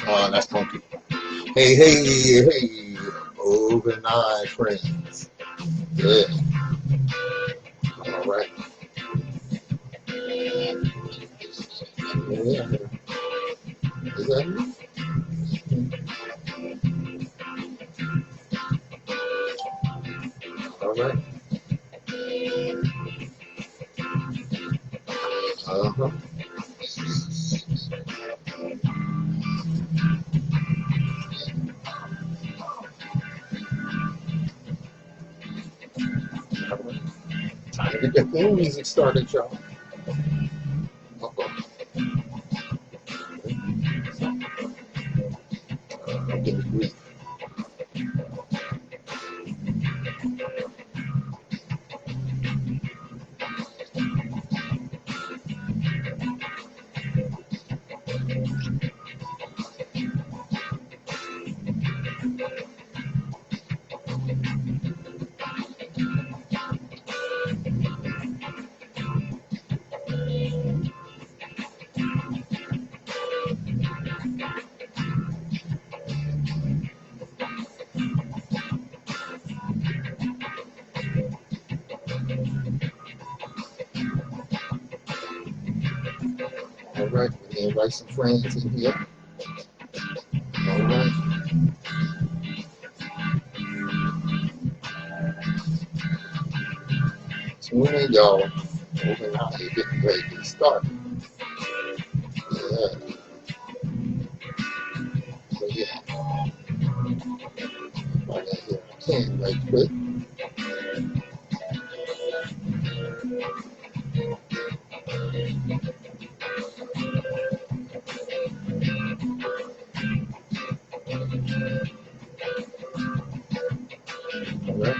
That's funky. Hey, hey, hey, open eye friends. Yeah, all right. Yeah, is that me? All right. Uh-huh. Time to get the theme music started, y'all. Uh-oh. I'm getting grief. All right, we can invite some friends in here. All right. Tune in, y'all. Open eye, getting ready to start. Yeah. So yeah, right here. I can right quick. All right.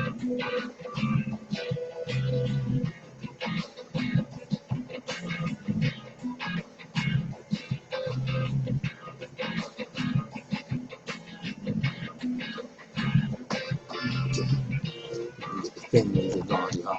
Get the theme music on, y'all.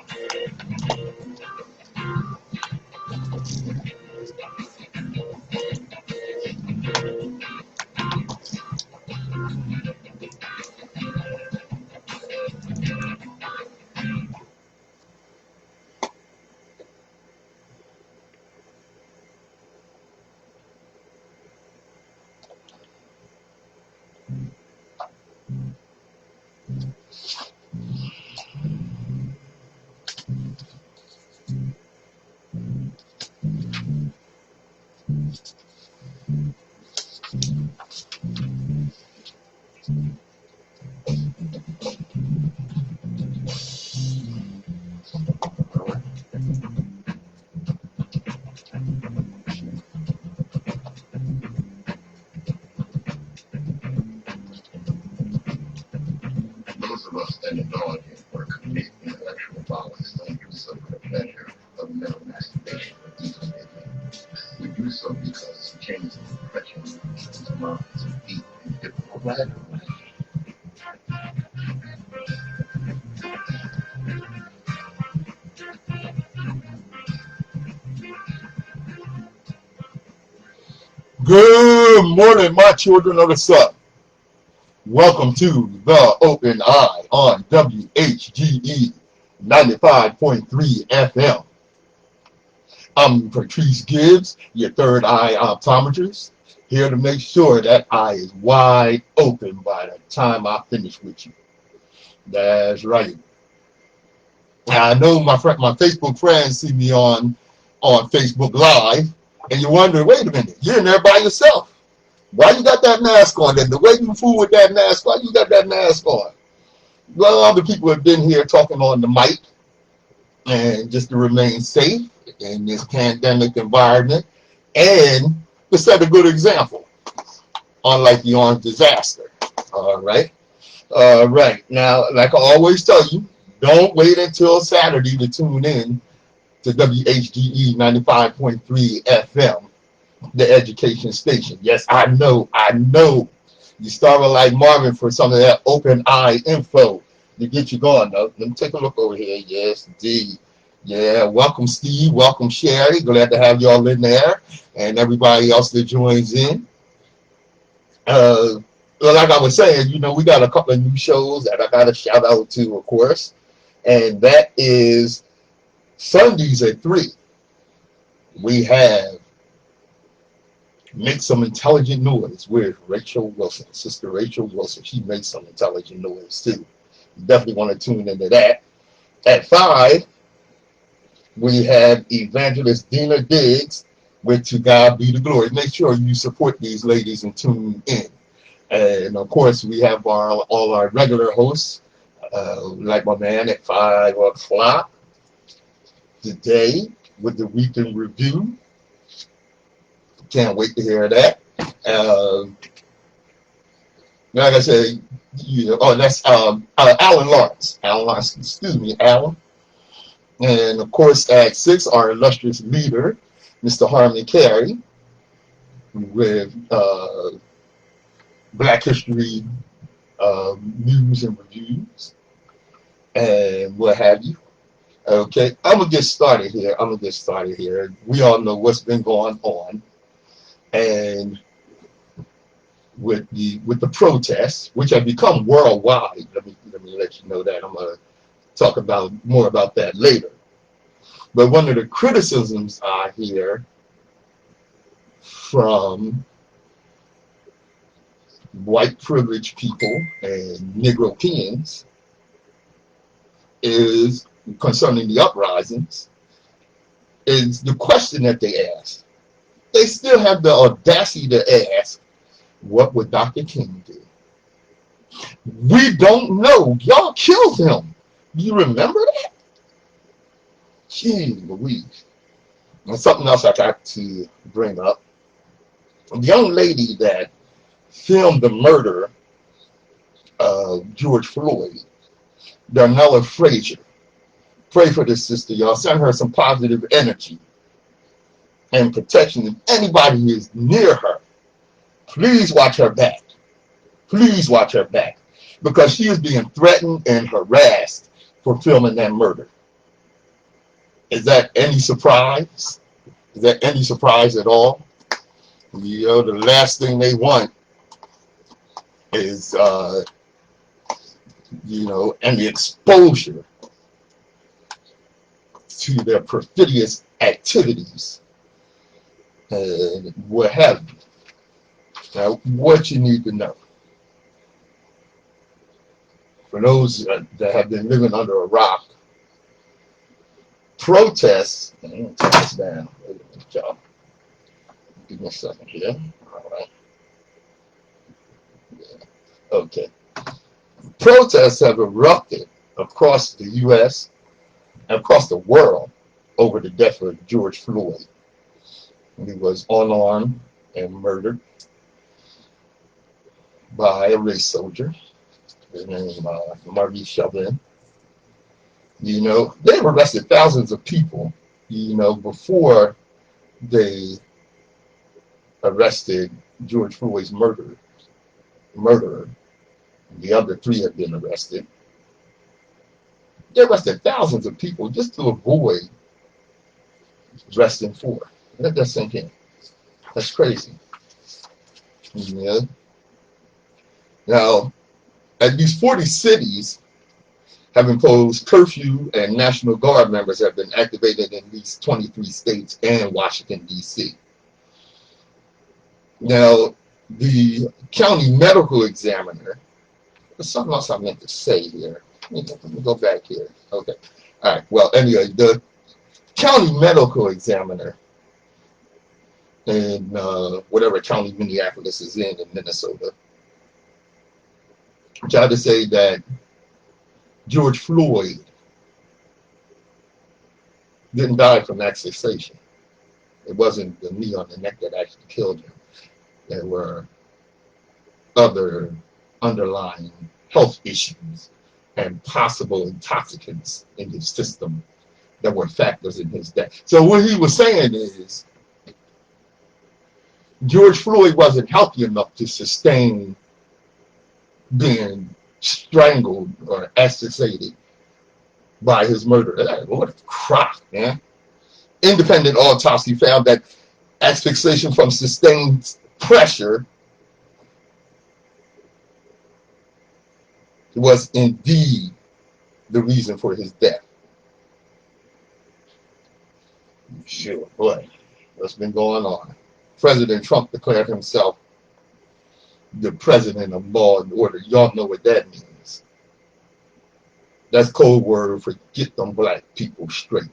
All right. Those of us that indulge in or commit intellectual violence don't do so for the pleasure of mental masturbation or evil thinking. We do so because it changes the impression into minds of deep and difficult matter. Good morning, my children of the sun. Welcome to the Open Eye on WHGE 95.3 FM. I'm Patrice Gibbs, your third eye optometrist, here to make sure that eye is wide open by the time I finish with you. That's right. I know my Facebook friends see me on Facebook Live, and you wonder, wait a minute, you're in there by yourself. Why you got that mask on? Then the way you fool with that mask, why you got that mask on? Well, other people have been here talking on the mic, and just to remain safe in this pandemic environment, and to set a good example, unlike the orange disaster. All right. All right. Now, like I always tell you, don't wait until Saturday to tune in to WHGE 95.3 FM, the education station. Yes, I know. You started like Marvin for some of that open eye info to get you going. Now, let me take a look over here. Yes, indeed. Yeah, welcome Steve, welcome Sherry. Glad to have y'all in there, and everybody else that joins in. Uh, well, like I was saying, we got a couple of new shows that I got to shout out to, of course, and that is Sundays at 3. We have Make Some Intelligent Noise with Rachel Wilson, Sister Rachel Wilson. She makes some intelligent noise too. You definitely want to tune into that. At 5, we have Evangelist Dina Diggs with To God Be the Glory. Make sure you support these ladies and tune in. And of course, we have all our regular hosts, like my man at 5 o'clock today with the weekend review. Can't wait to hear that. Like I said, that's Alan Lawrence. Alan Lawrence, excuse me, Alan. And of course, at 6, our illustrious leader, Mr. Harmon Carey, with Black History news and reviews and what have you. Okay, I'm gonna get started here. We all know what's been going on, and with the protests, which have become worldwide. Let me let you know that. I'm gonna talk more about that later. But one of the criticisms I hear from white privileged people and Negropeans is concerning the uprisings, is the question that they ask. They still have the audacity to ask, what would Dr. King do? We don't know. Y'all killed him. Do you remember that? Gee Louise. And something else I got to bring up. The young lady that filmed the murder of George Floyd, Darnella Frazier. Pray for this sister, y'all. Send her some positive energy and protection. If anybody is near her, please watch her back. Please watch her back. Because she is being threatened and harassed for filming that murder. Is that any surprise? Is that any surprise at all? The last thing they want is, and the exposure to their perfidious activities and what have you. Now, what you need to know. For those that have been living under a rock, protests, I'm going to turn this down. Wait a minute, y'all. Give me a second here. All right. Yeah. Okay. Protests have erupted across the U.S. and across the world over the death of George Floyd. He was unarmed and murdered by a race soldier. His name is Maurice Chauvin. They've arrested thousands of people, before they arrested George Floyd's murderer. The other 3 have been arrested. They arrested thousands of people just to avoid arresting 4. Let that sink in. That's crazy. Yeah. Now, at least 40 cities have imposed curfew, and National Guard members have been activated in at least 23 states and Washington, D.C. Now, the county medical examiner, there's something else I meant to say here. Let me go back here. Okay. All right. Well, anyway, the county medical examiner in whatever county Minneapolis is in Minnesota tried to say that George Floyd didn't die from asphyxiation. It wasn't the knee on the neck that actually killed him. There were other underlying health issues and possible intoxicants in his system that were factors in his death. So what he was saying is George Floyd wasn't healthy enough to sustain being strangled or asphyxiated by his murderer. What a crap, man. Independent autopsy found that asphyxiation from sustained pressure was indeed the reason for his death. Sure, boy, what's been going on? President Trump declared himself the president of law and order. Y'all know what that means. That's code word for get them black people straight.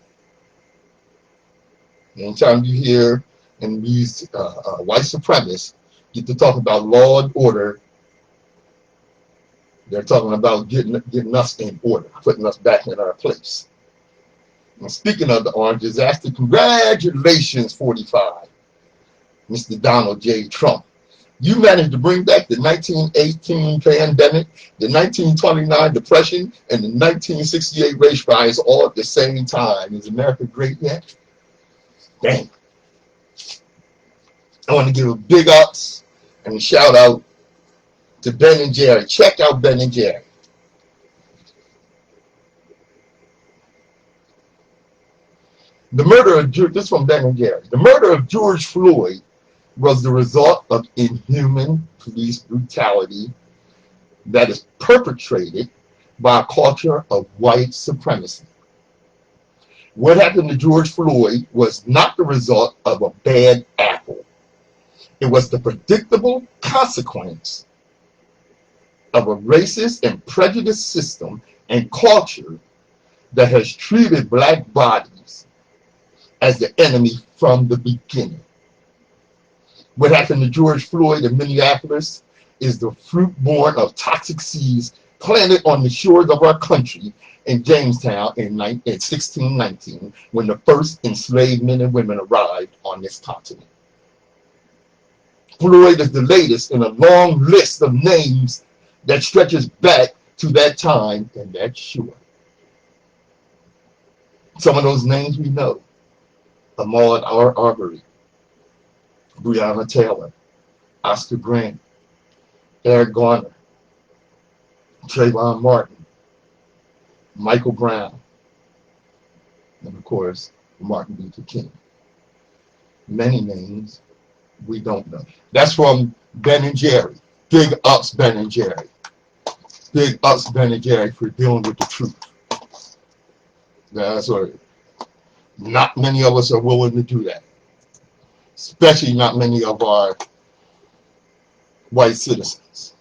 Anytime you hear and these white supremacists get to talk about law and order, they're talking about getting us in order, putting us back in our place. And speaking of the orange disaster, congratulations, 45, Mr. Donald J. Trump. You managed to bring back the 1918 pandemic, the 1929 depression, and the 1968 race riots all at the same time. Is America great yet? Dang. I want to give a big ups and a shout out to Ben and Jerry. Check out Ben and Jerry. The murder of this from Ben and Jerry. The murder of George Floyd was the result of inhuman police brutality that is perpetrated by a culture of white supremacy. What happened to George Floyd was not the result of a bad apple. It was the predictable consequence of a racist and prejudiced system and culture that has treated black bodies as the enemy from the beginning. What happened to George Floyd in Minneapolis is the fruit born of toxic seeds planted on the shores of our country in Jamestown in 1619, when the first enslaved men and women arrived on this continent. Floyd is the latest in a long list of names that stretches back to that time and that shore. Some of those names we know: Ahmaud Arbery, Breonna Taylor, Oscar Grant, Eric Garner, Trayvon Martin, Michael Brown, and of course, Martin Luther King. Many names we don't know. That's from Ben and Jerry. Big ups, Ben and Jerry. Big ups, Ben and Jerry, for dealing with the truth. That's right. Not many of us are willing to do that, especially not many of our white citizens.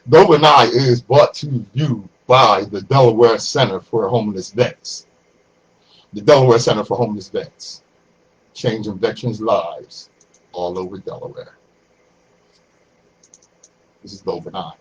Dover Nye is brought to you by the Delaware Center for Homeless Vets. The Delaware Center for Homeless Vets, changing veterans' lives all over Delaware. This is Dover Nye.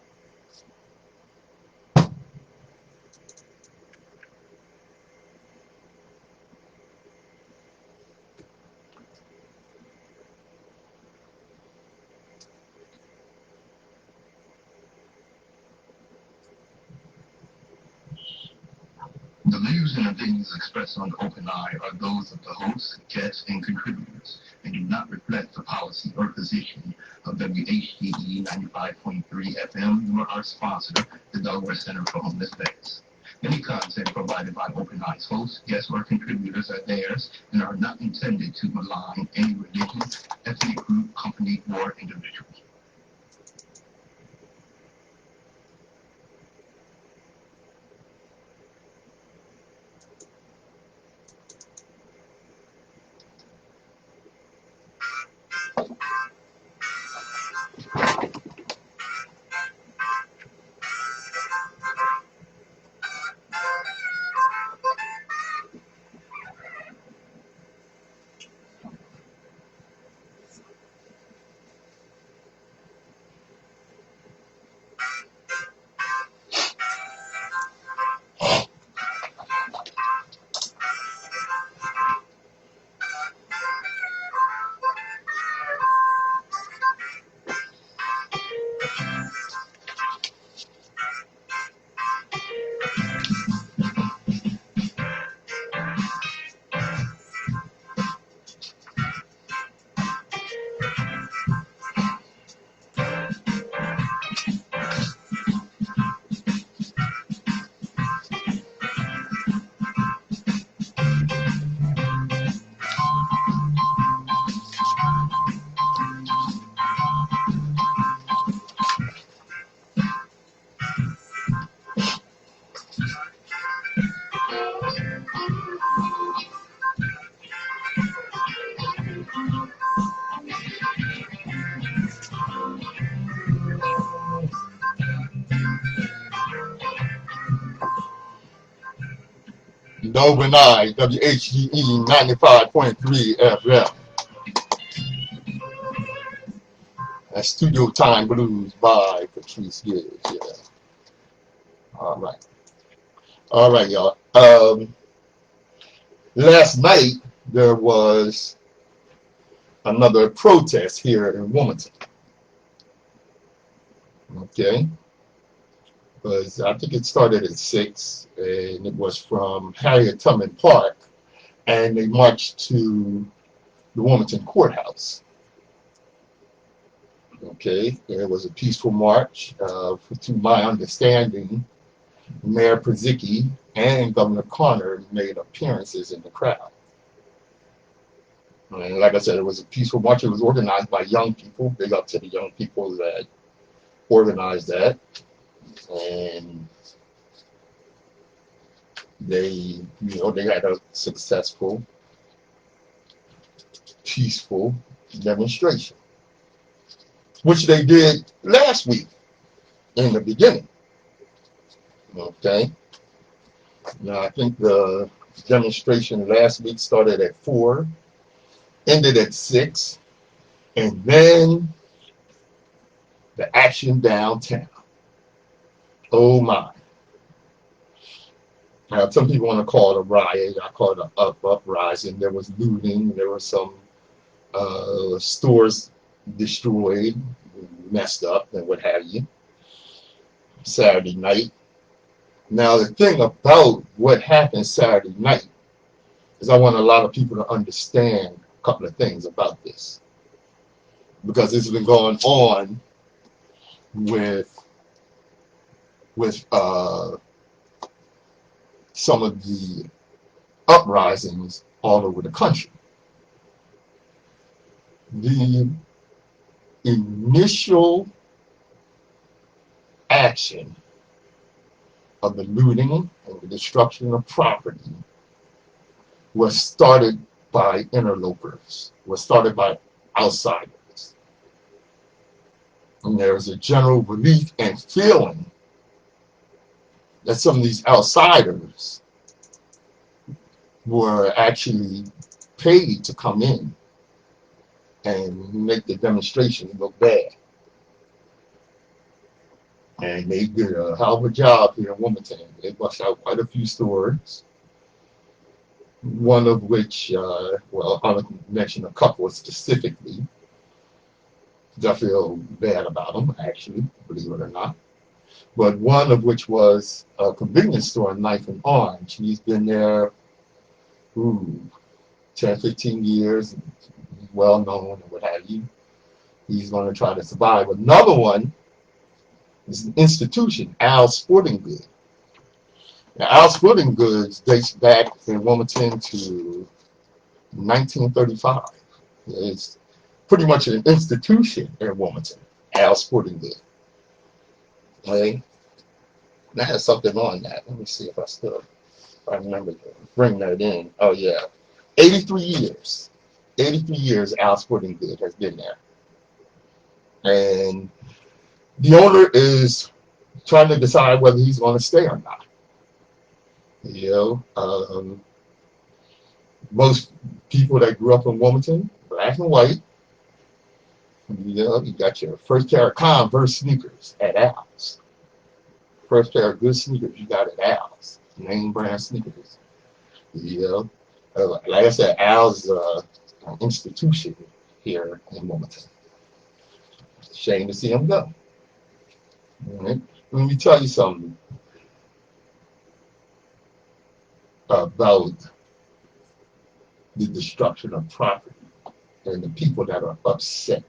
The views and opinions expressed on the Open Eye are those of the hosts, guests, and contributors, and do not reflect the policy or position of WHGE 95.3 FM nor our sponsor, the Delaware Center for Homeless Vets. Any content provided by Open Eye's hosts, guests, or contributors are theirs and are not intended to malign any religion, ethnic group, company, or individual. Open Eye, WHGE 95.3 FM. That's Studio Time Blues by Patrice Gibbs. Yeah. All right. All right, y'all. Last night there was another protest here in Wilmington. Okay. Because I think it started at 6, and it was from Harriet Tubman Park, and they marched to the Wilmington Courthouse. Okay, it was a peaceful march. To my understanding, Mayor Pazicki and Governor Connor made appearances in the crowd. And like I said, it was a peaceful march. It was organized by young people. Big up to the young people that organized that. And they had a successful, peaceful demonstration, which they did last week in the beginning. Okay. Now I think the demonstration last week started at 4, ended at 6, and then the action downtown. Oh my. Now, some people want to call it a riot. I call it an uprising. There was looting. There were some stores destroyed, messed up, and what have you. Saturday night. Now, the thing about what happened Saturday night is I want a lot of people to understand a couple of things about this. Because this has been going on with some of the uprisings all over the country. The initial action of the looting and the destruction of property was started by interlopers, was started by outsiders. And there's a general belief and feeling that some of these outsiders were actually paid to come in and make the demonstration look bad. And they did a hell of a job here in Wilmington. They bust out quite a few stores, one of which, well, I'll mention a couple specifically. I feel bad about them, actually, believe it or not. But one of which was a convenience store, Knife and Orange. He's been there 10, 15 years, well known and what have you. He's going to try to survive. Another one is an institution, Al's Sporting Goods. Now, Al's Sporting Goods dates back in Wilmington to 1935. It's pretty much an institution in Wilmington, Al's Sporting Goods. Okay. And I had something on that. Let me see if I remember to bring that in. Oh yeah, 83 years. 83 years Al's Sporting Goods has been there. And the owner is trying to decide whether he's going to stay or not. You know, most people that grew up in Wilmington, black and white, you know, you got your first pair of Converse sneakers at Al's. First pair of good sneakers you got at Al's. Name brand sneakers. You know, like I said, Al's an institution here in Wilmington. Shame to see him go. All right. Let me tell you something about the destruction of property and the people that are upset.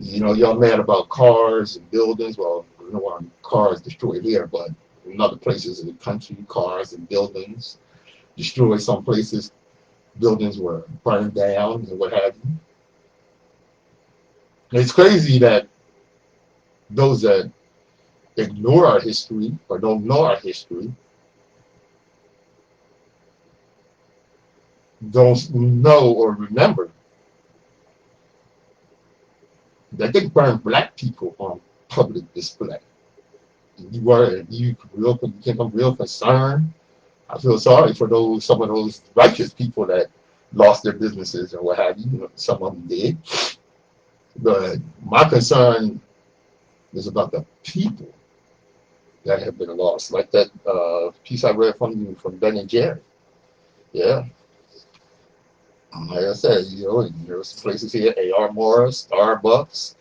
You know, y'all mad about cars and buildings. Well, I don't want cars destroyed here, but in other places in the country, cars and buildings destroyed. Some places, buildings were burned down and what have you. And it's crazy that those that ignore our history or don't know our history don't know or remember that they burned black people on public display. You became real concerned I feel sorry for some of those righteous people that lost their businesses and what have you. Some of them did. But my concern is about the people that have been lost. Like that piece I read from you from Ben and Jerry. Yeah. Like I said, there's places here, A.R. Morris, Starbucks,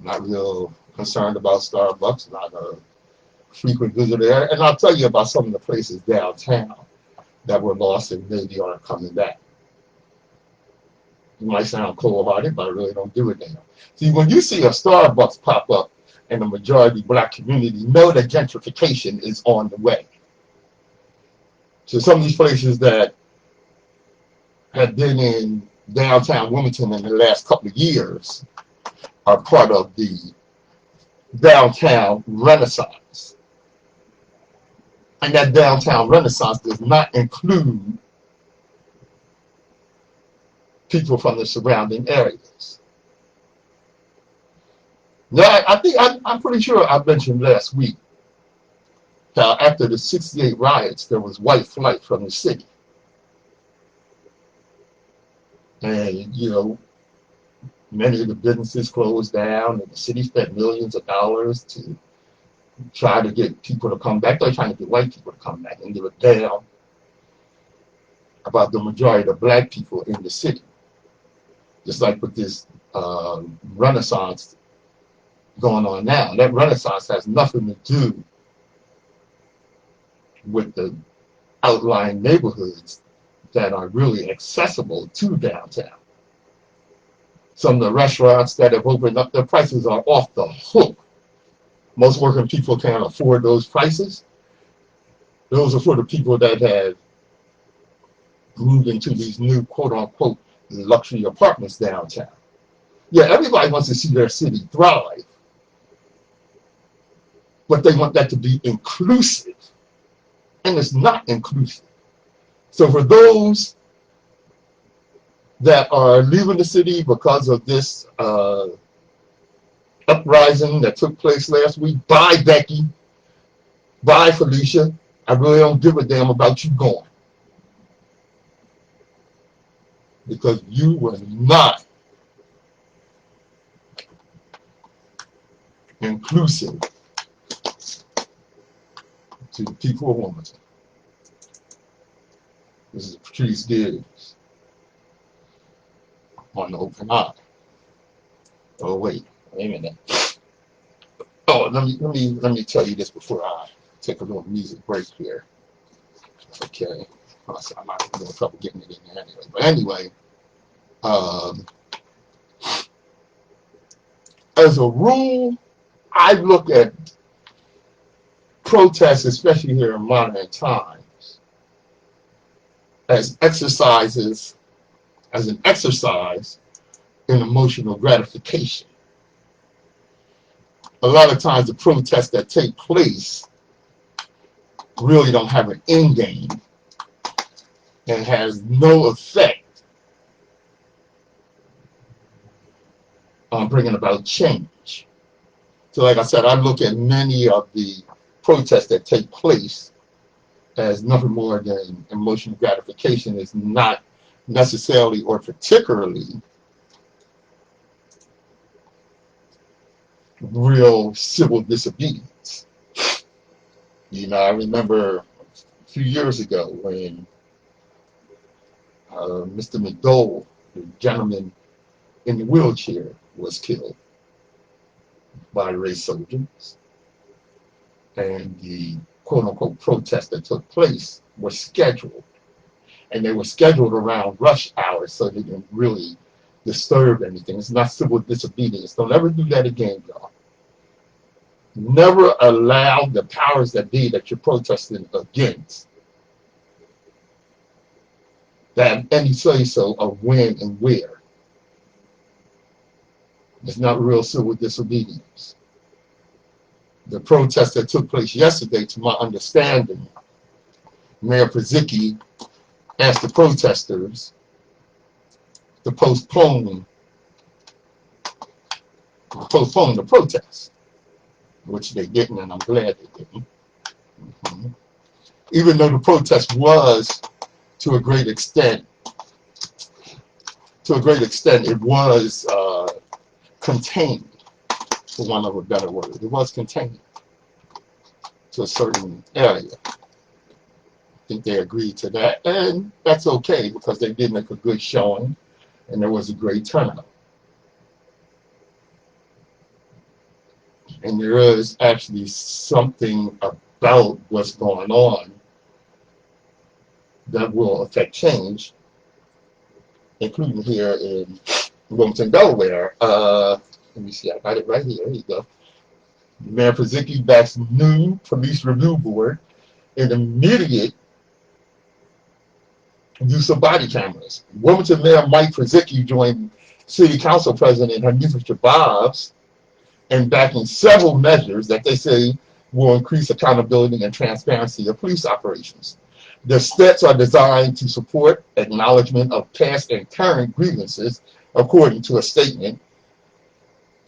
not real concerned about Starbucks, not a frequent visitor there. And I'll tell you about some of the places downtown that were lost and maybe aren't coming back. It might sound cold-hearted, but I really don't do it now. See, when you see a Starbucks pop up in the majority black community, know that gentrification is on the way. So some of these places that have been in downtown Wilmington in the last couple of years are part of the downtown renaissance. And that downtown renaissance does not include people from the surrounding areas. Now, I'm pretty sure I mentioned last week how after the '68 riots, there was white flight from the city. And, many of the businesses closed down, and the city spent millions of dollars to try to get people to come back. They're trying to get white people to come back, and they were down about the majority of black people in the city. Just like with this renaissance going on now. That renaissance has nothing to do with the outlying neighborhoods that are really accessible to downtown. Some of the restaurants that have opened up, their prices are off the hook. Most working people can't afford those prices. Those are for the people that have moved into these new quote-unquote luxury apartments downtown. Yeah, everybody wants to see their city thrive, but they want that to be inclusive, and it's not inclusive. So for those that are leaving the city because of this uprising that took place last week, bye Becky, bye Felicia, I really don't give a damn about you going, because you were not inclusive to the people of Wilmington. This is Patrice Gibbs on the Open Eye. Oh wait a minute. Oh, let me tell you this before I take a little music break here. Okay, I'm not having trouble getting it in there anyway. But anyway, as a rule, I look at protests, especially here in modern times, as an exercise in emotional gratification. A lot of times the protests that take place really don't have an end game and has no effect on bringing about change. So like I said, I look at many of the protests that take place as nothing more than emotional gratification. Is not necessarily or particularly real civil disobedience. I remember a few years ago when Mr. McDowell, the gentleman in the wheelchair, was killed by race soldiers, and the quote-unquote protests that took place were scheduled, and they were scheduled around rush hours so they didn't really disturb anything. It's not civil disobedience. Don't ever do that again, y'all. Never allow the powers that be that you're protesting against to have any say-so of when and where. It's not real civil disobedience. The protest that took place yesterday, to my understanding, Mayor Pizicki asked the protesters to postpone the protest, which they didn't, and I'm glad they didn't. Mhm. Even though the protest was, to a great extent, it was contained, for want of a better word. It was contained to a certain area. I think they agreed to that, and that's okay because they did make a good showing, and there was a great turnout. And there is actually something about what's going on that will affect change, including here in Wilmington, Delaware. Let me see, I got it right here. Here you go. Mayor Pazicki backs new police review board and immediate use of body cameras. Wilmington Mayor Mike Pazicki joined City Council President Hanifa Shabazz in backing several measures that they say will increase accountability and transparency of police operations. The steps are designed to support acknowledgement of past and current grievances, according to a statement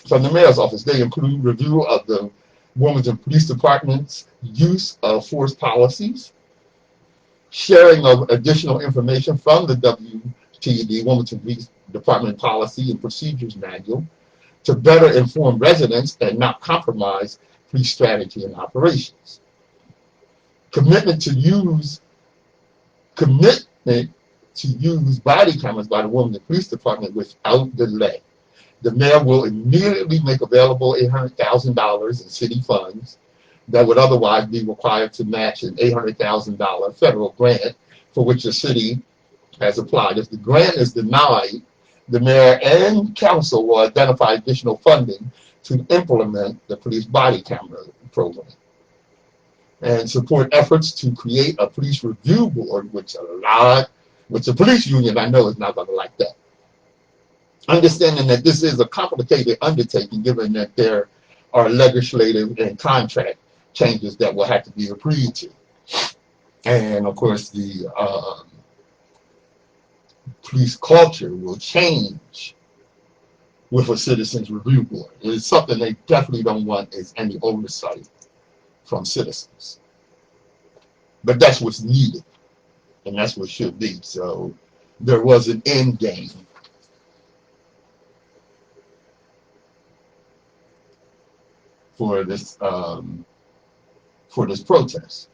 from the mayor's office. They include review of the Wilmington Police Department's use of force policies, sharing of additional information from the WHGE, Wilmington Police Department Policy and Procedures Manual, to better inform residents and not compromise police strategy and operations. Commitment to use body cameras by the Wilmington Police Department without delay. The mayor will immediately make available $800,000 in city funds that would otherwise be required to match an $800,000 federal grant for which the city has applied. If the grant is denied, the mayor and council will identify additional funding to implement the police body camera program and support efforts to create a police review board, which the police union I know is not going to like that. Understanding that this is a complicated undertaking, given that there are legislative and contract changes that will have to be agreed to. And of course, the police culture will change with a citizens review board. It's something they definitely don't want is any oversight from citizens. But that's what's needed, and that's what should be. So there was an end game for this protest,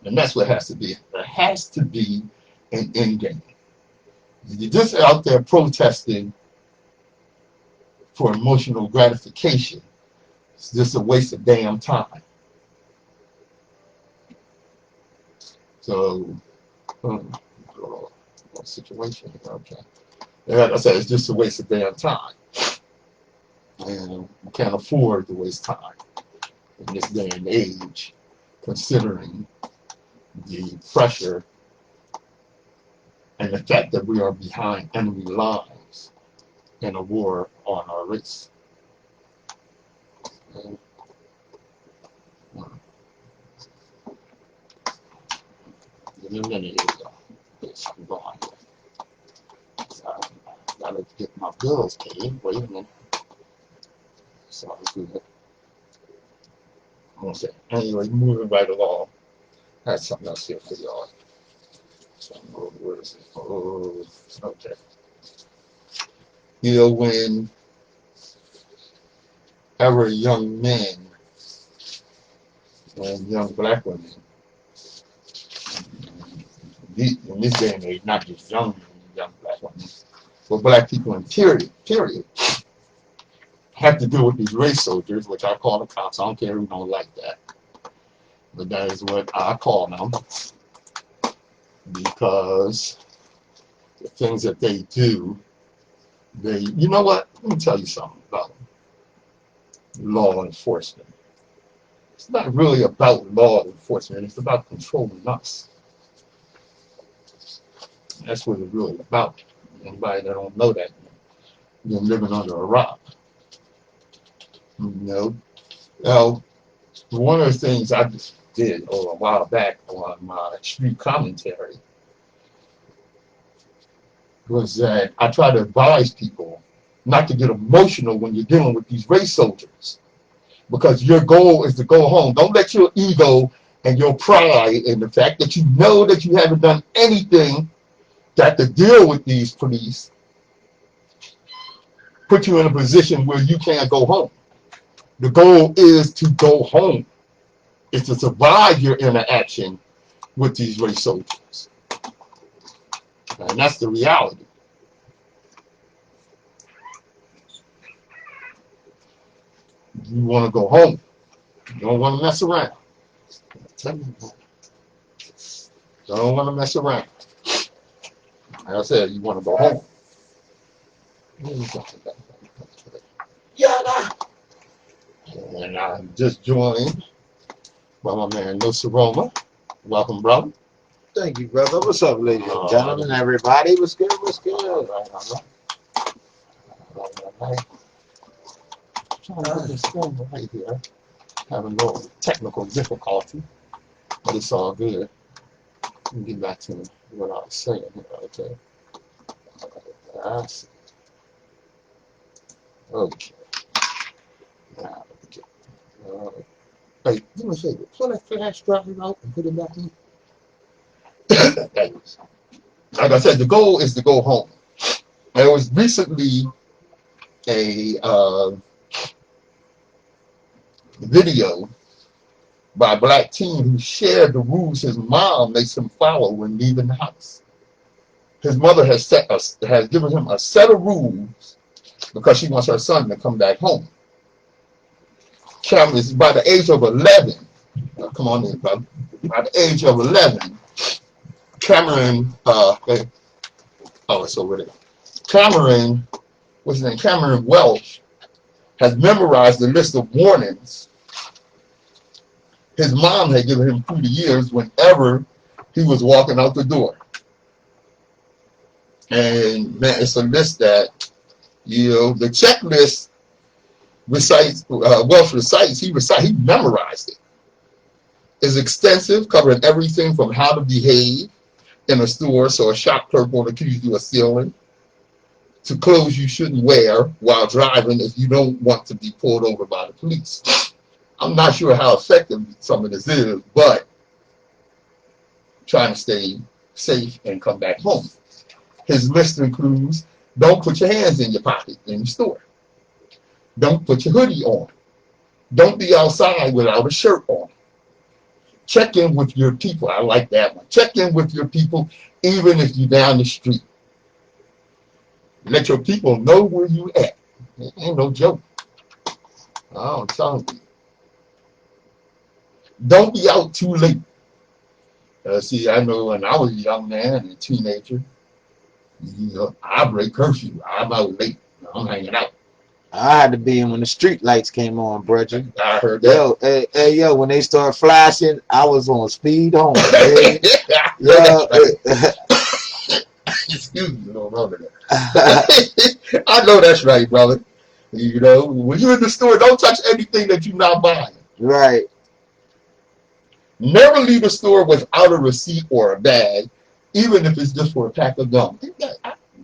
and that's what has to be. There has to be an end game. You're just out there protesting for emotional gratification. It's just a waste of damn time. So, situation. Okay. Like I said, it's just a waste of damn time. And we can't afford to waste time in this day and age, considering the pressure and the fact that we are behind enemy lines in a war on our race. Give me a minute here, y'all. Yes, I'm going here. So, I gotta get my bills paid. Wait a minute. So good. Okay. Anyway, moving right along. I had something else here for y'all. So, where is it? Oh, okay. You know, whenever young men and young black women, in this day and age, not just young men and young black women, but black people in period, have to deal with these race soldiers, which I call the cops. I don't care who don't like that, but that is what I call them, because the things that they do, you know what? Let me tell you something about law enforcement. It's not really about law enforcement. It's about controlling us. That's what it's really about. Anybody that don't know that, you're living under a rock. You know, now, one of the things I just did a while back on my street commentary was that I try to advise people not to get emotional when you're dealing with these race soldiers, because your goal is to go home. Don't let your ego and your pride and the fact that you know that you haven't done anything that to deal with these police put you in a position where you can't go home. The goal is to go home. It's to survive your interaction with these race soldiers. And that's the reality. You want to go home. You don't want to mess around. Don't want to mess around. Like I said, you want to go home. And I'm just joined by my man Nsoromma. Welcome, brother. Thank you, brother. What's up, ladies and gentlemen, everybody? What's good? What's good? All right. Trying to get this thing right here. Having a little technical difficulty, but it's all good. Let me get back to what I was saying here. Okay. I see. Okay. Now, okay. Wait, do me a favor. Pull that flash drive out and put it back in. Like I said, the goal is to go home. There was recently a video by a black teen who shared the rules his mom makes him follow when leaving the house. His mother has given him a set of rules because she wants her son to come back home. Cameron is by the age of 11. Come on in, brother. By the age of 11, Cameron, it's over there. Cameron, what's his name? Cameron Welch has memorized the list of warnings his mom had given him through the years whenever he was walking out the door. And man, it's a list that, the checklist recites, Welch recites, he memorized it. It's extensive, covering everything from how to behave in a store so a shop clerk won't accuse you of stealing, to clothes you shouldn't wear while driving if you don't want to be pulled over by the police. I'm not sure how effective some of this is, but trying to stay safe and come back home. His list includes: don't put your hands in your pocket in the store. Don't put your hoodie on. Don't be outside without a shirt on. Check in with your people. I like that one. Check in with your people even if you're down the street. Let your people know where you at. It ain't no joke. I'm telling you. Don't be out too late. See, I know when I was a young man and a teenager, I break curfew. I'm out late. I'm hanging out. I had to be in when the street lights came on, brother. I heard that. Yo, when they start flashing, I was on speed home. Excuse me, don't remember that. I know that's right, brother. When you're in the store, don't touch anything that you're not buying. Right. Never leave a store without a receipt or a bag, even if it's just for a pack of gum.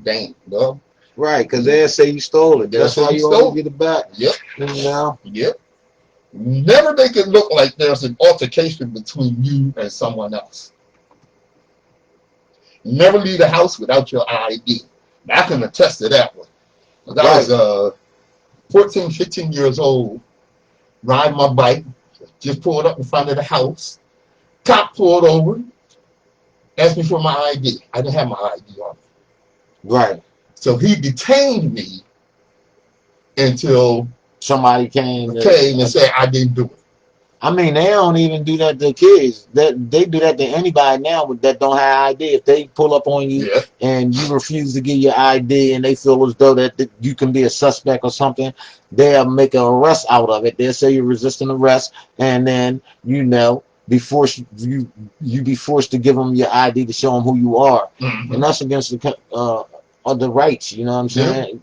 Dang, bro. Right, because they'll say you stole it. That's why you always get it back. Yep. Yep. Never make it look like there's an altercation between you and someone else. Never leave the house without your ID. I can attest to that one. I was 14, 15 years old, riding my bike, just pulled up in front of the house. Cop pulled over, asked me for my ID. I didn't have my ID on me. Right. So he detained me until somebody came and said I didn't do it. I mean, they don't even do that to kids. They do that to anybody now that don't have ID. If they pull up on you and you refuse to give your ID and they feel as though that you can be a suspect or something, they'll make an arrest out of it. They'll say you're resisting arrest, and then be forced to give them your ID to show them who you are, and that's against the rights. You know what I'm saying?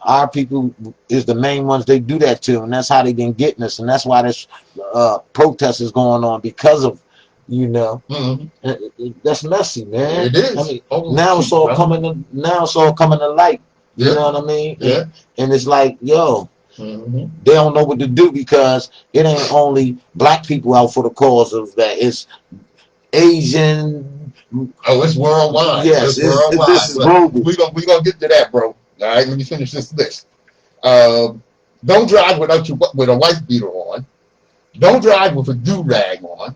Our people is the main ones they do that to, and that's how they been getting us, and that's why this protest is going on because of, that's messy, man. It is. I mean, now it's all coming to light. You know what I mean? Yeah. And it's like, yo, They don't know what to do because it ain't only black people out for the cause of that. It's Asian. Oh, it's worldwide. Yes, it's worldwide. This is global. We gonna get to that, bro. All right, let me finish this list. Don't drive with a wife beater on. Don't drive with a do-rag on.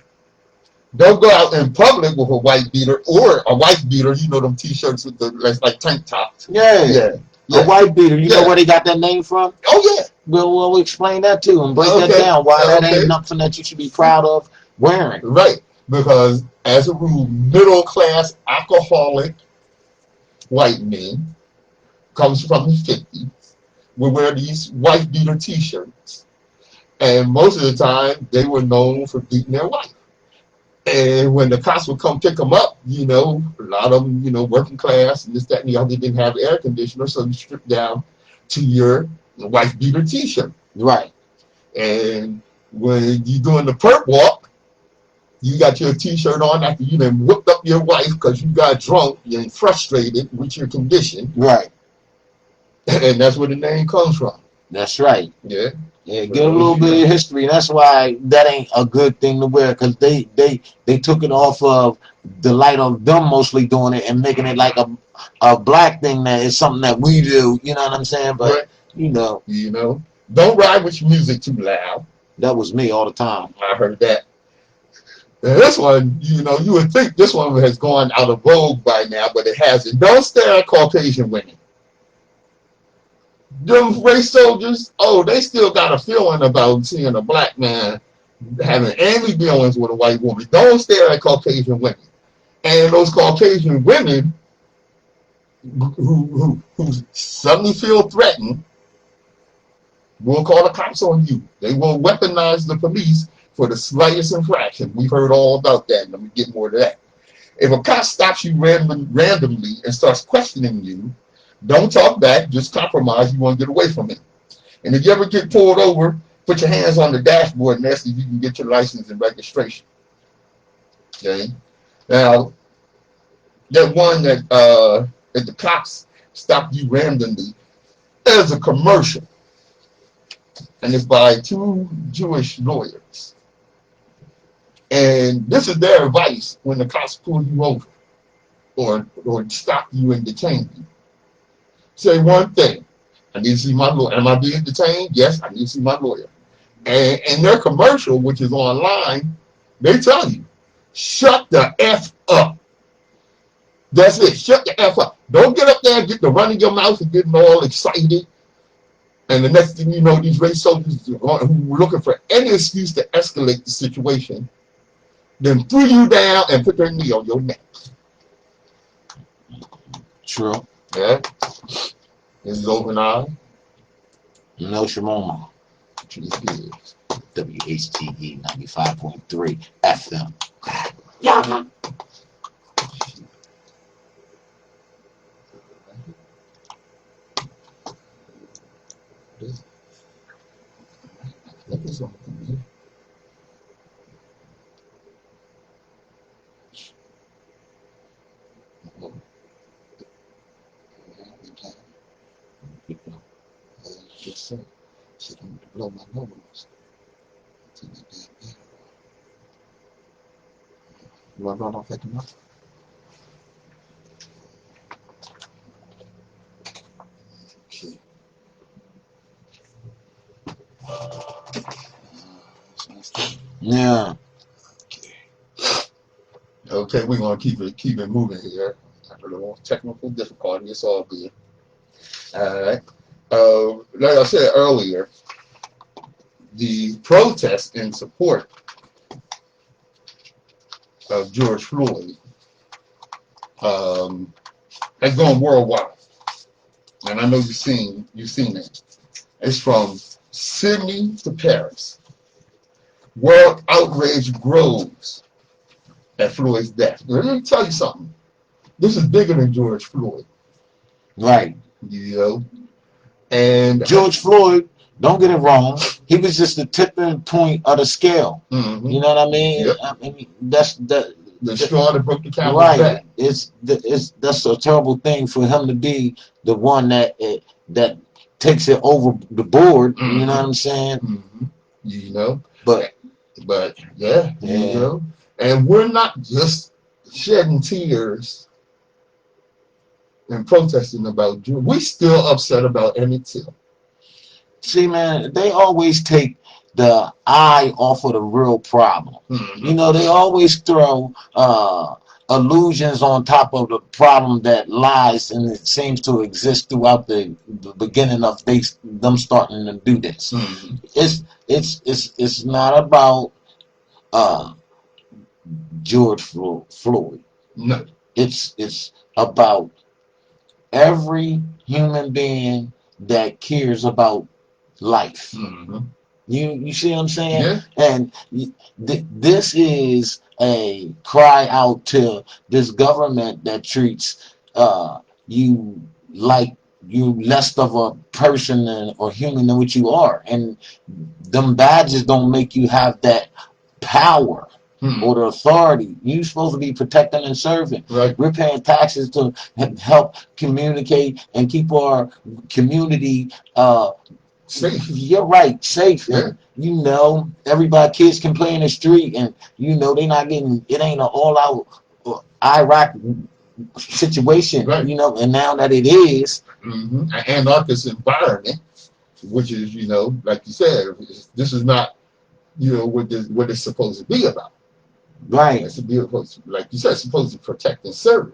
Don't go out in public with a white beater or a wife beater. You know them T-shirts with the like tank tops. Yeah. A white beater. You know where they got that name from? Oh yeah. We'll explain that too and break that down. Why that ain't nothing that you should be proud of wearing. Right, because as a rule, middle-class alcoholic white men comes from the 50s will wear these white beater T-shirts, and most of the time they were known for beating their wife. And when the cops would come pick them up, a lot of them, working class and this, that, and the other, didn't have air conditioner, so you strip down to your wife beater T-shirt. Right. And when you're doing the perp walk, you got your T-shirt on after you then whipped up your wife because you got drunk and frustrated with your condition. Right. And that's where the name comes from. That's right. Yeah. Yeah, get a little bit of history. That's why that ain't a good thing to wear, because they took it off of the light of them mostly doing it and making it like a black thing that is something that we do. You know what I'm saying? But don't ride with your music too loud. That was me all the time. I heard that. And this one, you would think this one has gone out of vogue by now, but it hasn't. Don't stare at Caucasian women. Them race soldiers, they still got a feeling about seeing a black man having any dealings with a white woman. Don't stare at Caucasian women. And those Caucasian women who suddenly feel threatened will call the cops on you. They will weaponize the police for the slightest infraction. We've heard all about that, and let me get more to that. If a cop stops you randomly and starts questioning you, don't talk back, just compromise. You want to get away from it. And if you ever get pulled over, put your hands on the dashboard and ask if you can get your license and registration. Okay? Now, that one that the cops stopped you randomly, there's a commercial. And it's by two Jewish lawyers. And this is their advice when the cops pull you over or stop you and detain you. Say one thing: I need to see my lawyer. Am I being detained? Yes, I need to see my lawyer. And in their commercial, which is online, they tell you, shut the F up. That's it. Shut the F up. Don't get up there and get the run in your mouth and getting all excited. And the next thing you know, these race soldiers who were looking for any excuse to escalate the situation, then threw you down and put their knee on your neck. True. Yeah. This is Open Eye. Nsoromma. Gibbs. WHGE 95.3 FM. Yeah. She don't blow my nose. You want to run off at the mouth? Okay. Yeah. Okay, we're gonna keep it moving here. After a little technical difficulty, it's all good. All right. Like I said earlier, the protest in support of George Floyd has gone worldwide, and I know you've seen it. It's from Sydney to Paris. World outrage grows at Floyd's death. Let me tell you something. This is bigger than George Floyd. Right. And George Floyd, don't get it wrong, he was just the tipping point of the scale. Mm-hmm. You know what I mean? Yep. I mean, that's the straw that broke the camel's back. Right. That's a terrible thing for him to be the one that takes it over the board. You know what I'm saying? You know, But yeah, you know, and we're not just shedding tears and protesting about Jew. We still upset about Emmett Till. See, man, they always take the eye off of the real problem. You know, they always throw illusions on top of the problem that lies and it seems to exist throughout the beginning of them starting to do this. It's not about George Floyd. No. It's about every human being that cares about life. You see what I'm saying? Yeah. And this is a cry out to this government that treats you like you less of a person or human than what you are, and them badges don't make you have that power or the authority. You're supposed to be protecting and serving. Right. We're paying taxes to help communicate and keep our community safe. You're right, safe. Yeah. And you know, kids can play in the street, and you know they're not getting. It ain't an all-out Iraq situation. Right. You know, and now that it is, an anarchist environment, which is, you know, like you said, this is not, you know, what it's supposed to be about. Right. It's to be, like you said, supposed to protect and serve.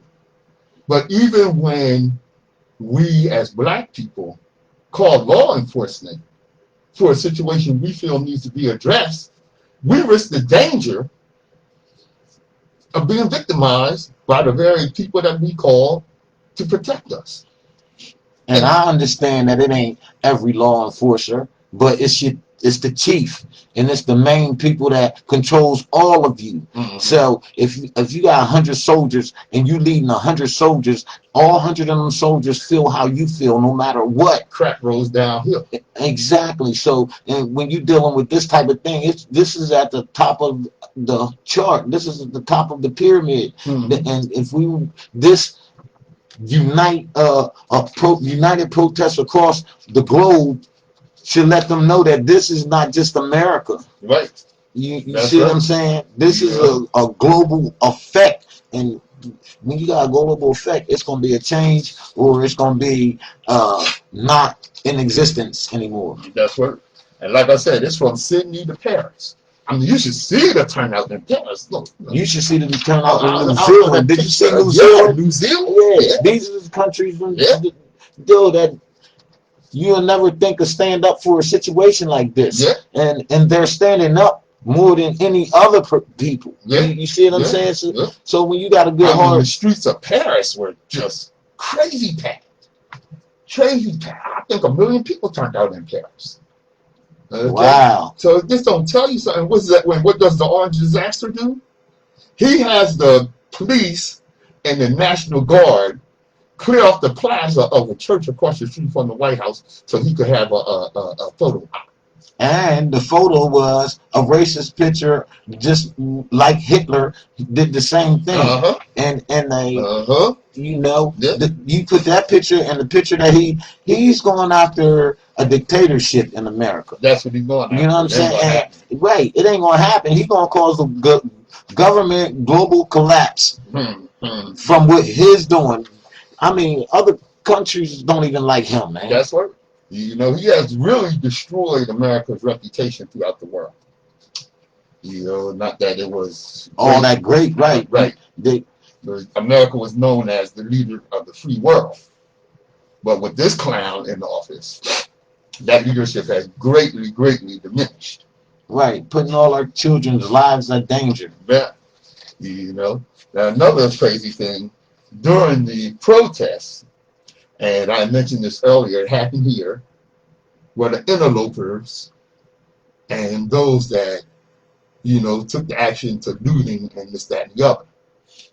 But even when we as black people call law enforcement for a situation we feel needs to be addressed, we risk the danger of being victimized by the very people that we call to protect us. And I understand that it ain't every law enforcer, but it's the chief, and it's the main people that controls all of you. So if you got 100 soldiers and you leading 100 soldiers, all 100 of them soldiers feel how you feel, no matter what. Crap rolls downhill. Exactly. So, and when you're dealing with this type of thing, this is at the top of the chart. This is at the top of the pyramid. And if united protests across the globe should let them know that this is not just America. Right. You see what I'm saying? This is a global effect, and when you got a global effect, it's going to be a change, or it's going to be not in existence anymore. That's right. And like I said, it's from Sydney to Paris. I mean, you should see the turnout in Paris. Look. You should see the turnout in New Zealand. Did you see New Zealand? New Zealand? Yeah. These are the countries that you'll never think of stand up for a situation like this. And they're standing up more than any other people. You see what I'm saying? So when you got a good heart. The streets of Paris were just crazy packed. Crazy packed. I think 1 million people turned out in Paris. Okay? Wow. So this don't tell you something. What does the Orange Disaster do? He has the police and the National Guard clear off the plaza of a church across the street from the White House so he could have a photo op. And the photo was a racist picture, just like Hitler did the same thing. And they, you know, you put that picture and the picture that he's going after a dictatorship in America. That's what he's going after. You know what I'm saying? Right. It ain't going to happen. He's going to cause the government global collapse from what he's doing. I mean, other countries don't even like him, man. That's right. You know, he has really destroyed America's reputation throughout the world. You know, not that it was all that great, right? America was known as the leader of the free world. But with this clown in office, that leadership has greatly, greatly diminished. Right, putting all our children's lives in danger. Yeah. You know, now another crazy thing, during the protests, and I mentioned this earlier, it happened here, were the interlopers and those that, you know, took the action to looting and this, that, and the other.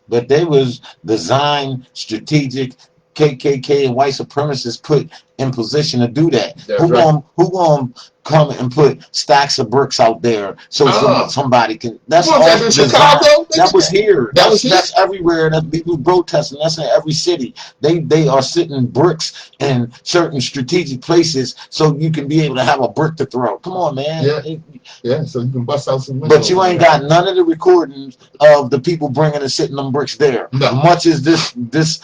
But they was designed, strategic, KKK and white supremacists put in position to do that. That's Who right. gonna come and put stacks of bricks out there so somebody can? That's What, all that in design. Chicago? That was here. That was here? That's everywhere. That's people protesting. That's in every city. They are sitting bricks in certain strategic places so you can be able to have a brick to throw. Come on, man. Yeah. Yeah, so you can bust out some windows. But you ain't got none of the recordings of the people bringing and sitting them bricks there. No. Much as the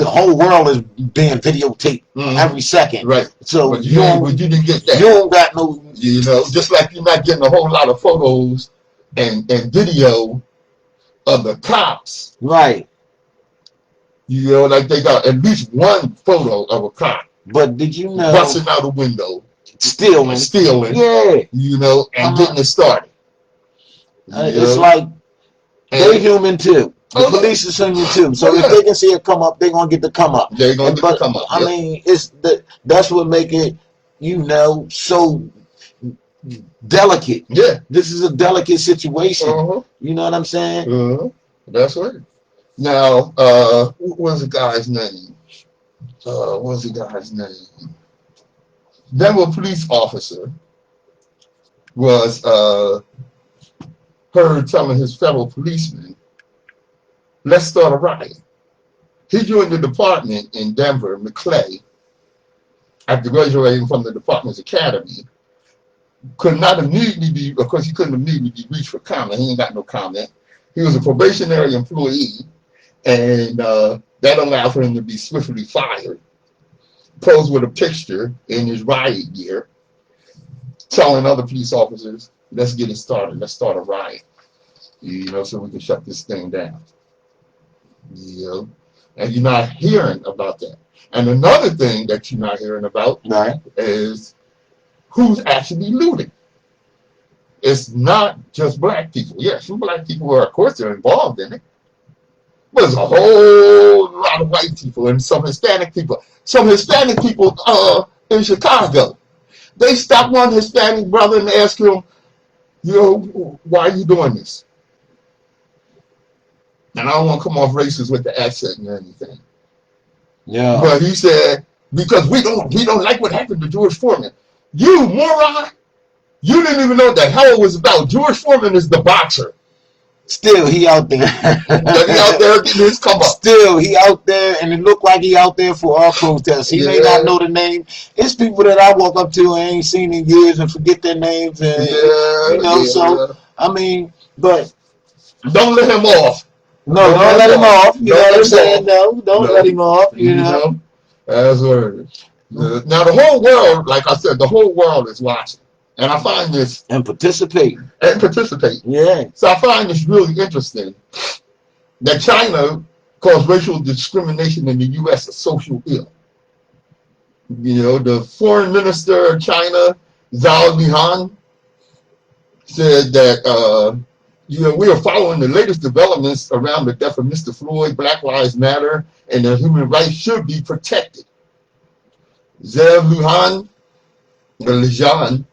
whole world is being videotaped every second. Right. So but you didn't get that. You don't got no. You know, just like you're not getting a whole lot of photos and video of the cops. Right. You know, like they got at least one photo of a cop. But did you know? Busting out a window. Stealing. Yeah. You know, and getting it started. It's like they're human too. The police is human too. So if they can see it come up, they're gonna get the come up. They're gonna get the come up. I mean, that's what make it, you know, so delicate. Yeah. This is a delicate situation. You know what I'm saying? That's right. Now, what was the guy's name? Denver police officer was heard telling his fellow policemen, let's start a riot. He joined the department in Denver, McClay, after graduating from the department's academy. Could not immediately be, of course, he couldn't immediately be reached for comment. He ain't got no comment. He was a probationary employee, and that allowed for him to be swiftly fired. Posed with a picture in his riot gear, telling other police officers, let's get it started. Let's start a riot, you know, so we can shut this thing down. You know, and you're not hearing about that. And another thing that you're not hearing about is who's actually looting. It's not just black people. Yes, some black people are, of course, they're involved in it. But there's a whole lot of white people and some Hispanic people. Some Hispanic people in Chicago. They stopped one Hispanic brother and asked him, you know, why are you doing this? And I don't want to come off racist with the accent or anything. Yeah. But he said, because we don't like what happened to George Foreman. You moron! You didn't even know what the hell it was about. George Foreman is the boxer. Still, he out there. He out there getting his come up. Still, he out there, and it looked like he out there for our protest. He may not know the name. It's people that I walk up to and ain't seen in years and forget their names. And, you know, so, I mean, but. Don't let him off. No, don't let him off. You know what I'm saying? No, don't let him off. You know? That's what it is. Now, the whole world, like I said, the whole world is watching. And I find this... And participating. Yeah. So I find this really interesting that China calls racial discrimination in the U.S. a social ill. You know, the foreign minister of China, Zhao Lihan, said that, you know, we are following the latest developments around the death of Mr. Floyd, Black Lives Matter, and their human rights should be protected. Zhao Lihan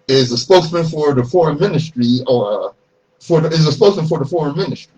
is a spokesman for the foreign ministry, is a spokesman for the foreign ministry.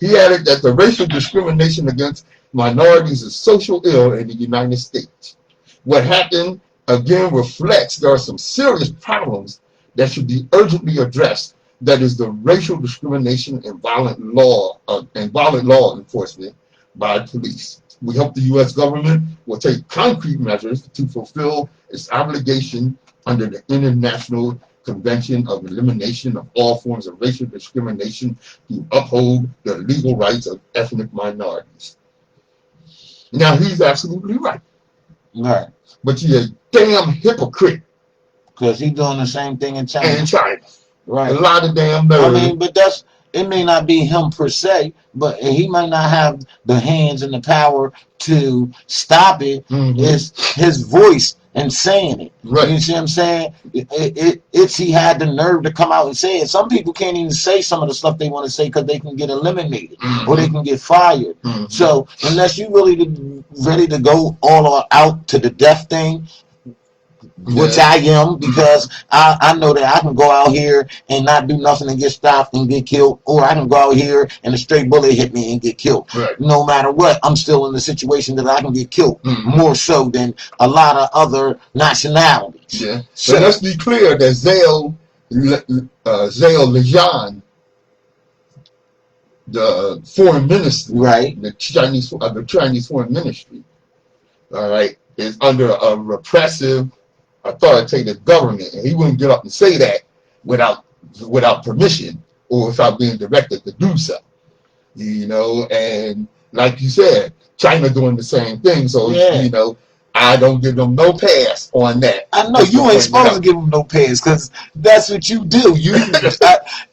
He added that the racial discrimination against minorities is social ill in the United States. What happened again reflects there are some serious problems that should be urgently addressed. That is the racial discrimination and violent law enforcement by police. We hope the U.S. government will take concrete measures to fulfill its obligation under the International Convention of Elimination of All Forms of Racial Discrimination to uphold the legal rights of ethnic minorities. Now, he's absolutely right. Right. But you're a damn hypocrite. Because he's doing the same thing in China. And China. Right. A lot of damn nerve. I mean, but it may not be him per se, but he might not have the hands and the power to stop it. It's his voice and saying it. Right. You see what I'm saying? It's he had the nerve to come out and say it. Some people can't even say some of the stuff they want to say because they can get eliminated or they can get fired. So unless you really ready to go all out to the death thing, which I am, because I know that I can go out here and not do nothing and get stopped and get killed, or I can go out here and a straight bullet hit me and get killed. Right. No matter what, I'm still in the situation that I can get killed, more so than a lot of other nationalities. Yeah. So let's be clear that Zale Lejean, the foreign ministry, right, the Chinese foreign ministry, all right, is under a repressive, authoritative government, and he wouldn't get up and say that without permission or without being directed to do so. You know, and like you said, China doing the same thing. So you know, I don't give them no pass on that. I know you ain't supposed to give them no pass, because that's what you do.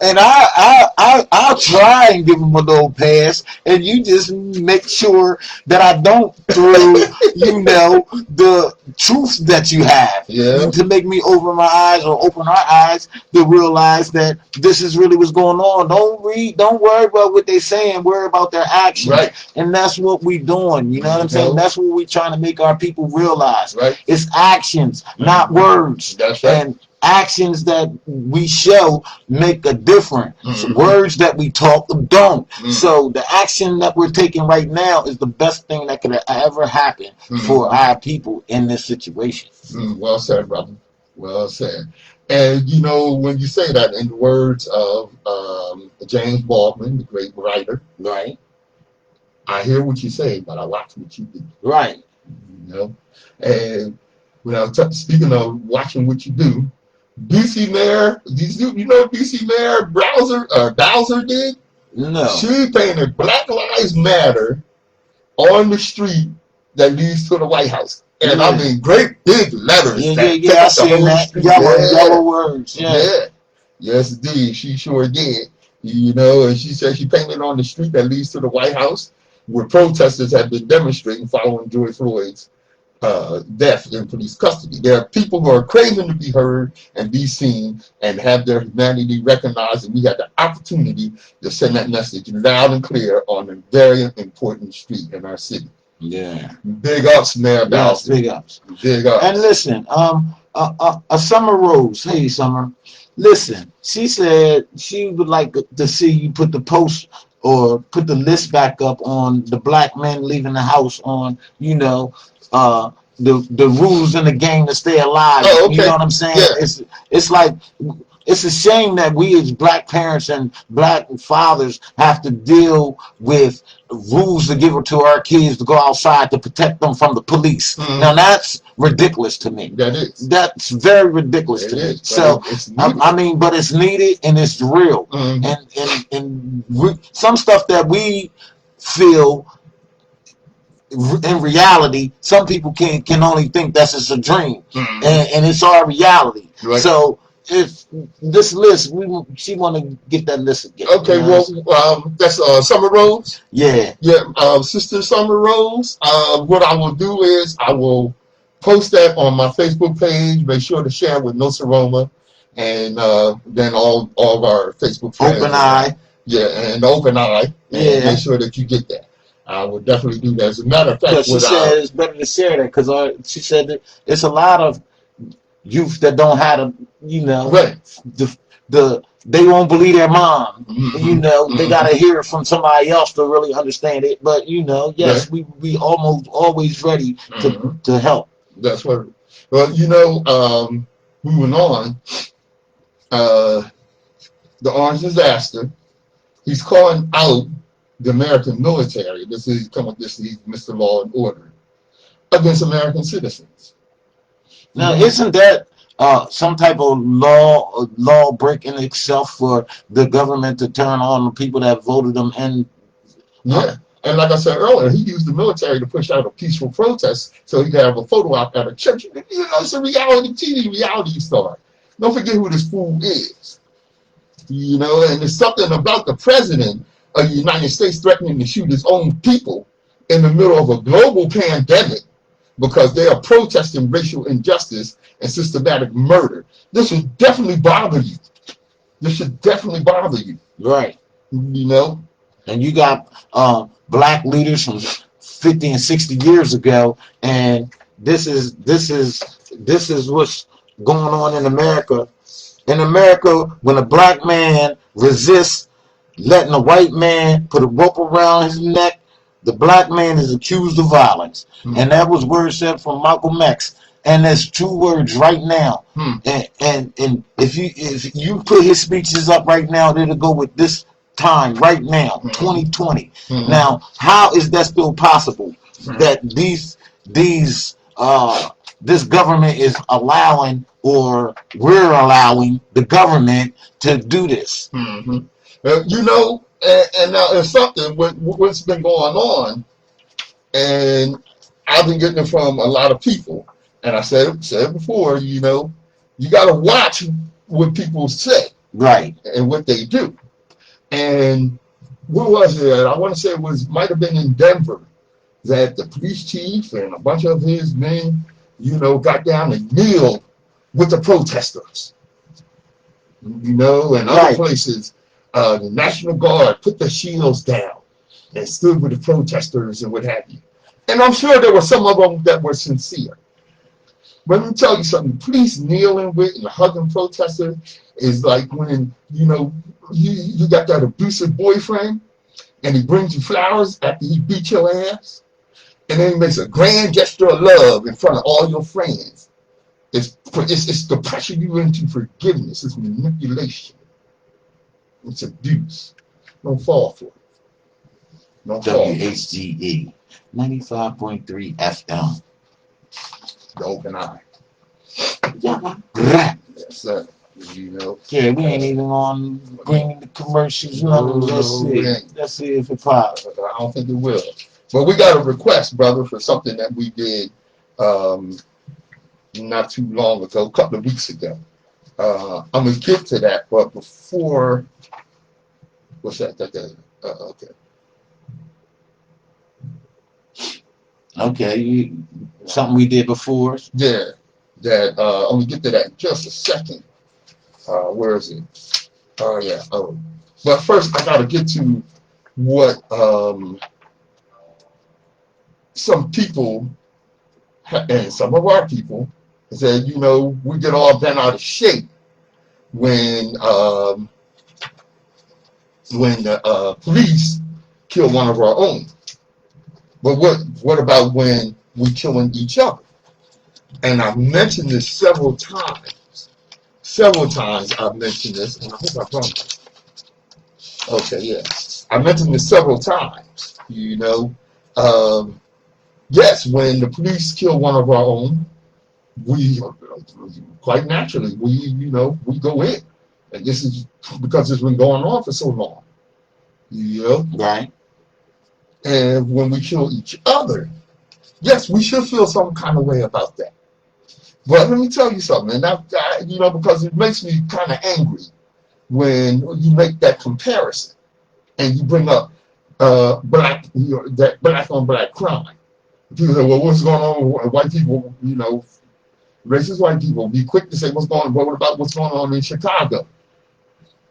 I'll try and give them a little pass, and you just make sure that I don't throw, you know, the truth that you have to make me open my eyes or open our eyes to realize that this is really what's going on. Don't worry about what they're saying. Worry about their actions. Right. And that's what we doing. You know what I'm saying? That's what we trying to make our people realize. Right. It's actions, not words. That's right. And actions that we show make a difference. Words that we talk don't. So the action that we're taking right now is the best thing that could ever happen for our people in this situation. Well said, brother. Well said. And you know, when you say that, in the words of James Baldwin, the great writer, right? I hear what you say, but I watch what you do. Right. You know, and when I was speaking of watching what you do, DC Mayor, you know what DC Mayor Bowser did? No. She painted Black Lives Matter on the street that leads to the White House. And I mean, great big letters. I see that. Yellow words. Yeah. Yes, indeed. She sure did. You know, and she said she painted on the street that leads to the White House, where protesters have been demonstrating following George Floyd's death in police custody. There are people who are craving to be heard and be seen and have their humanity recognized, and we had the opportunity to send that message loud and clear on a very important street in our city. Yeah. Big ups, Mayor Bowser. Big ups. Big ups. And listen, Summer Rose, hey Summer, listen, she said she would like to see you put the post or put the list back up on the black men leaving the house on, you know, the rules in the game to stay alive. Oh, okay. You know what I'm saying? Yeah. It's like, it's a shame that we as black parents and black fathers have to deal with rules to give it to our kids to go outside to protect them from the police. Now that's ridiculous to me. That is. That's very ridiculous to me. So I mean, but it's needed and it's real. And some stuff that we feel in reality, some people can only think that's just a dream, and it's our reality. Right. So if this list, she want to get that list again. Okay, you know? Well, that's Summer Rose. Yeah. Sister Summer Rose. What I will do is I will post that on my Facebook page. Make sure to share with Nsoromma, and then all of our Facebook friends. Open Eye. And Open Eye. And make sure that you get that. I would definitely do that. As a matter of fact, she said it's better to share that, because she said that it's a lot of youth that don't have to, you know, they won't believe their mom. You know, they got to hear it from somebody else to really understand it. But you know, yes, we almost always ready to help. That's what. Well, you know, moving on, the Orange Disaster. He's calling out the American military. This is Mr. Law and Order against American citizens. Now, isn't that some type of law breaking itself for the government to turn on the people that voted them in? Yeah, and like I said earlier, he used the military to push out a peaceful protest so he could have a photo op at a church. You know, it's a reality star. Don't forget who this fool is. You know, and there's something about the president of the United States threatening to shoot his own people in the middle of a global pandemic because they are protesting racial injustice and systematic murder. This should definitely bother you. This should definitely bother you. Right. You know? And you got black leaders from 50 and 60 years ago, and this is this is what's going on in America. In America, when a black man resists letting a white man put a rope around his neck, the black man is accused of violence. And that was word said from Malcolm X. And there's 2 words right now. And if you put his speeches up right now, it'll go with this time right now, 2020. Now, how is that still possible? That this government is allowing, or we're allowing the government to do this. You know, and now it's something what's been going on, and I've been getting it from a lot of people. And I said before, you know, you got to watch what people say, right, and what they do. And where was it? I want to say it might have been in Denver, that the police chief and a bunch of his men, you know, got down and kneeled with the protesters. You know, and other places, the National Guard put their shields down and stood with the protesters and what have you. And I'm sure there were some of them that were sincere. But let me tell you something, police kneeling with and hugging protesters is like when, you know, you got that abusive boyfriend and he brings you flowers after he beat your ass, and then he makes a grand gesture of love in front of all your friends. It's to pressure you into forgiveness. It's manipulation. It's abuse. Don't fall for it. Don't WHGE 95.3 FM. The open eye. Yeah. Yes, sir. You know. Yeah, we ain't even on bringing the commercials. Let's see if it pops. I don't think it will. But we got a request, brother, for something that we did not too long ago, a couple of weeks ago. I'm gonna get to that, but before, what's that? Okay. Okay, something we did before. Yeah, that I'm gonna get to that in just a second. Where is it? Oh yeah. Oh, but first I gotta get to what some people and some of our people said. You know, we get all bent out of shape when the police kill one of our own. But what about when we killing each other? And I've mentioned this several times. Several times I've mentioned this, and I hope I brought it. Okay, yeah. I mentioned this several times. You know, yes, when the police kill one of our own, we quite naturally we go in, and this is because it's been going on for so long. You know, right? And when we kill each other, yes, we should feel some kind of way about that. But let me tell you something, and that, you know, because it makes me kind of angry when you make that comparison and you bring up that black on black crime. People say, well, what's going on with white people? You know, racist white people be quick to say what about what's going on in Chicago?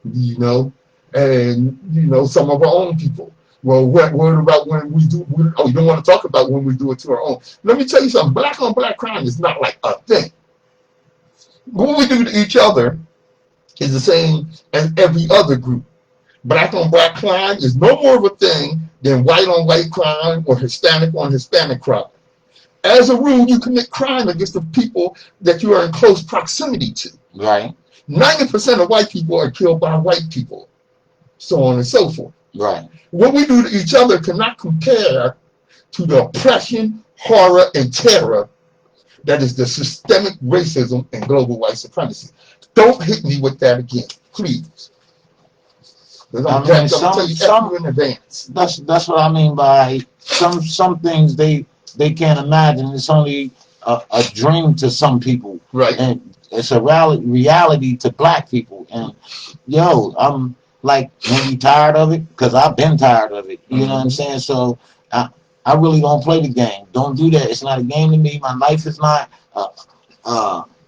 You know, and you know, some of our own people. Well, what about when we do? You don't want to talk about when we do it to our own. Let me tell you something. Black on black crime is not like a thing. What we do to each other is the same as every other group. Black on black crime is no more of a thing than white on white crime or Hispanic on Hispanic crime. As a rule, you commit crime against the people that you are in close proximity to. Right. 90% of white people are killed by white people, so on and so forth. Right. What we do to each other cannot compare to the oppression, horror, and terror that is the systemic racism and global white supremacy. Don't hit me with that again, please. I'm telling you in advance. That's what I mean by some things they can't imagine. It's only a dream to some people, right? And it's a reality to black people. And yo, I'm like, when you tired of it, because I've been tired of it. You know what I'm saying? So I really don't play the game. Don't do that. It's not a game to me. My life is not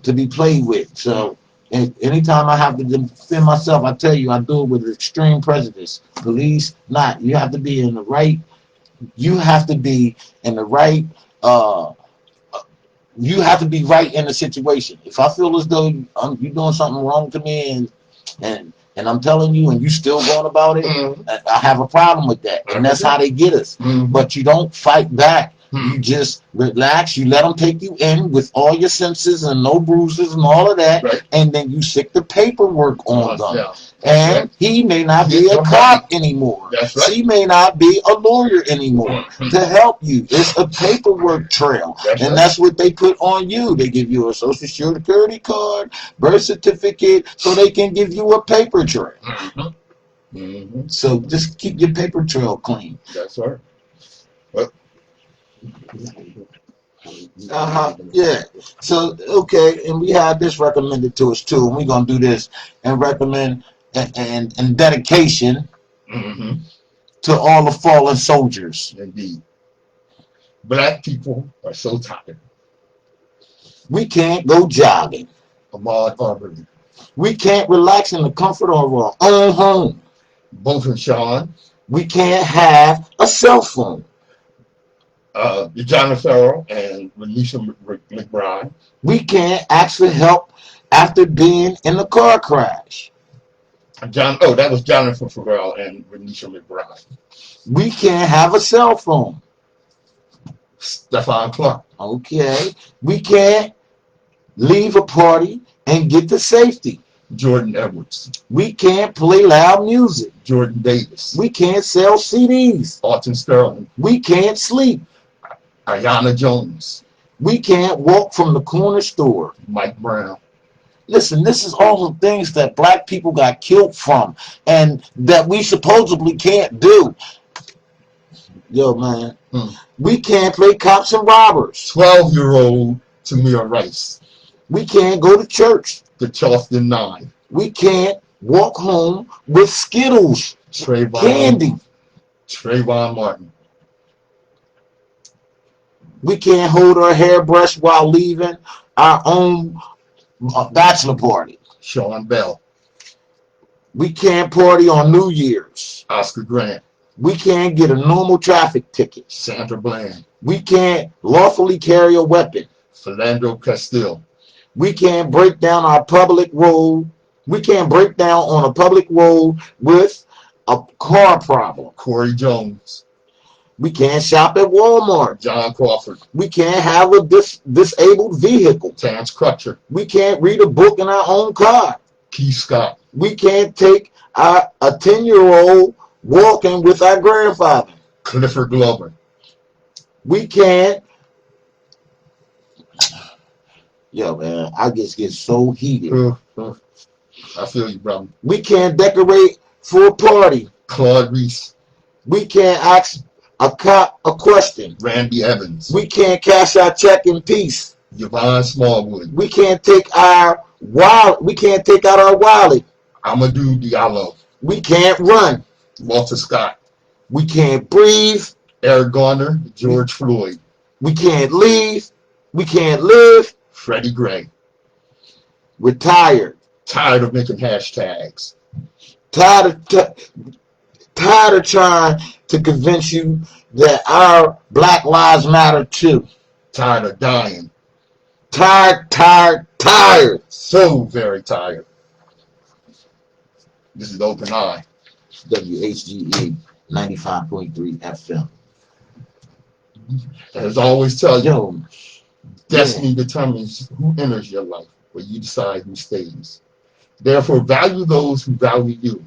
to be played with. So anytime I have to defend myself, I tell you, I do it with extreme prejudice. Police, not. You have to be in the right. You have to be in the right You have to be right in the situation. If I feel as though you're doing something wrong to me, and I'm telling you, and you still going about it, I have a problem with that. And that's how they get us. But you don't fight back. You just relax. You let them take you in with all your senses and no bruises and all of that. Right. And then you stick the paperwork on them. Yeah. And right. He may not be a cop anymore. That's right. She may not be a lawyer anymore to help you. It's a paperwork trail. And that's what they put on you. They give you a social security card, birth certificate, so they can give you a paper trail. So just keep your paper trail clean. That's right. Yeah. So okay, and we had this recommended to us too. And we're gonna do this and recommend and dedication to all the fallen soldiers. Indeed. Black people are so tired. We can't go jogging. Ahmaud Arbery. We can't relax in the comfort of our own home. Both and Sean. We can't have a cell phone. John Farrell and Renisha McBride. We can't ask for help after being in a car crash. That was Jonathan Farrell and Renisha McBride. We can't have a cell phone. Stephon Clark. Okay. We can't leave a party and get to safety. Jordan Edwards. We can't play loud music. Jordan Davis. We can't sell CDs. Alton Sterling. We can't sleep. Ayanna Jones. We can't walk from the corner store. Mike Brown. Listen, this is all the things that black people got killed from and that we supposedly can't do. Yo, man. We can't play cops and robbers. 12-year-old Tamir Rice. We can't go to church. The Charleston Nine. We can't walk home with Skittles, candy. Trayvon Martin. We can't hold our hairbrush while leaving our own bachelor party. Sean Bell. We can't party on New Year's. Oscar Grant. We can't get a normal traffic ticket. Sandra Bland. We can't lawfully carry a weapon. Philando Castile. We can't break down our public road. We can't break down on a public road with a car problem. Corey Jones. We can't shop at Walmart. John Crawford. We can't have a disabled vehicle. Terrence Crutcher. We can't read a book in our own car. Keith Scott. We can't take a 10-year-old walking with our grandfather. Clifford Glover. We can't. Yo, man, I just get so heated. I feel you, brother. We can't decorate for a party. Claude Reese. We can't ask a cop a question. Randy Evans. We can't cash our check in peace. Yvonne Smallwood. We can't take our wallet. We can't take out our wallet. Amadou Diallo. We can't run. Walter Scott. We can't breathe. Eric Garner. George Floyd. We can't leave. We can't live. Freddie Gray. We're tired. Tired of making hashtags. Tired of trying to convince you that our Black Lives Matter too. Tired of dying. Tired. So very tired. This is Open Eye. WHGE 95.3 FM. As I always tell you, Yo, destiny determines who enters your life, but you decide who stays. Therefore, value those who value you,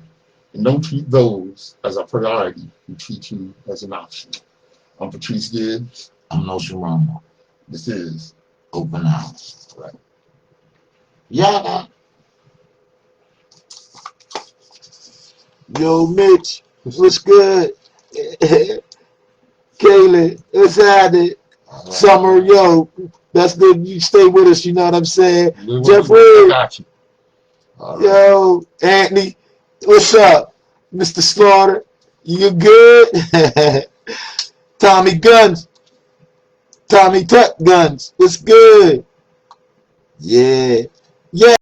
and don't treat those as a priority who treat you as an option. I'm Patrice Gibbs. I'm Nsoromma. This is Open Eye. Right. Yeah. Yo, Mitch, what's good? Kaylee, what's happening? Right. Summer, yo, that's good. You stay with us, you know what I'm saying? Jeffrey, got you. Right. Yo, Anthony, what's up? Mr. Slaughter, you good? Tommy Guns, Tommy Tuck Guns, what's good? Yeah.